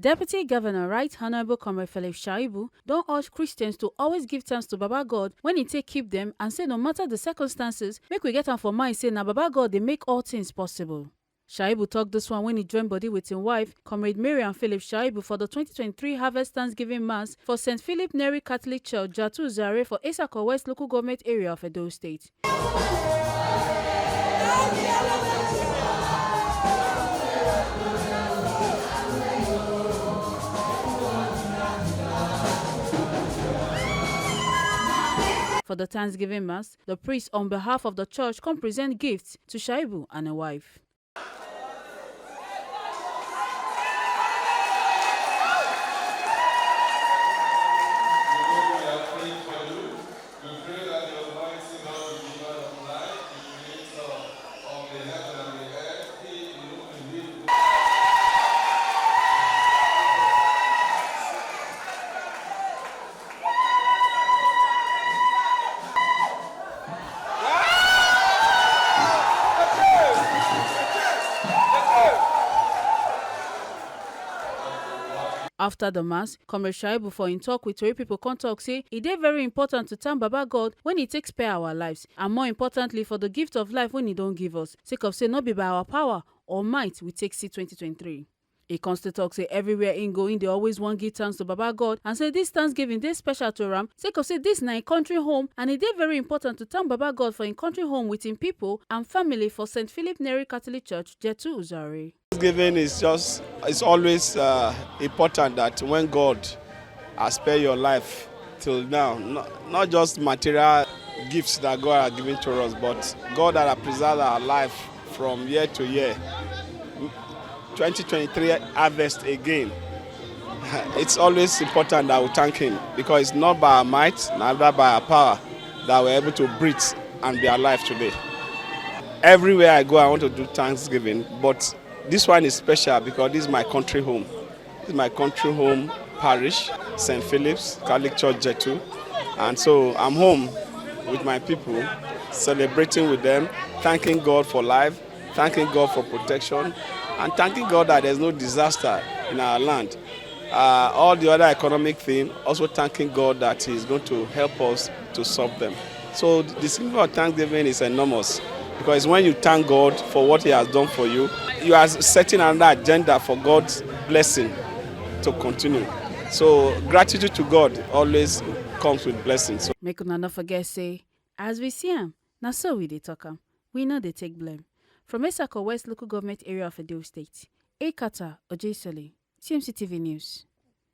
Deputy Governor Right Honorable Comrade Philip-Shaibu don't urge Christians to always give thanks to Baba God when He take keep them and say no matter the circumstances, make we get am for mind say na Baba God they make all things possible. Shaibu talked this one when he joined body with his wife, Comrade Mary and Philip Shaibu, for the 2023 Harvest Thanksgiving Mass for Philip-Neri Catholic Church, Jattu, for Issaquah West local government area of Edo State. For the Thanksgiving Mass, the priest on behalf of the church come present gifts to Shaibu and a wife. After the Mass, Comrade Shaibu for in talk with Tori people come talk say it is very important to thank Baba God when He takes spare our lives, and more importantly for the gift of life when He don't give us, sake of say not be by our power or might we take see 2023. He constant talk say everywhere in going they always want give thanks to Baba God and say this Thanksgiving dey special to Ram, sake of say this na in country home and it is very important to thank Baba God for in country home with in people and family for Philip-Neri Catholic Church, Jattu. Thanksgiving is it's always important that when God has spared your life till now, not just material gifts that God has given to us, but God that has preserved our life from year to year. 2023 harvest again. It's always important that we thank Him because it's not by our might, neither by our power that we're able to breathe and be alive today. Everywhere I go, I want to do Thanksgiving, but this one is special because this is my country home. This is my country home parish, St. Philip's Catholic Church, Jattu. And so I'm home with my people, celebrating with them, thanking God for life, thanking God for protection, and thanking God that there's no disaster in our land. All the other economic things, also thanking God that He's going to help us to solve them. So the symbol of Thanksgiving is enormous because when you thank God for what He has done for you, you are setting another agenda for God's blessing to continue. So gratitude to God always comes with blessings. Make una not forget say, as we see Him, now so we dey talk am. We know they take blame. From Issaquah West local government area of Edo State, Ekata Ojesole, TMC TV News.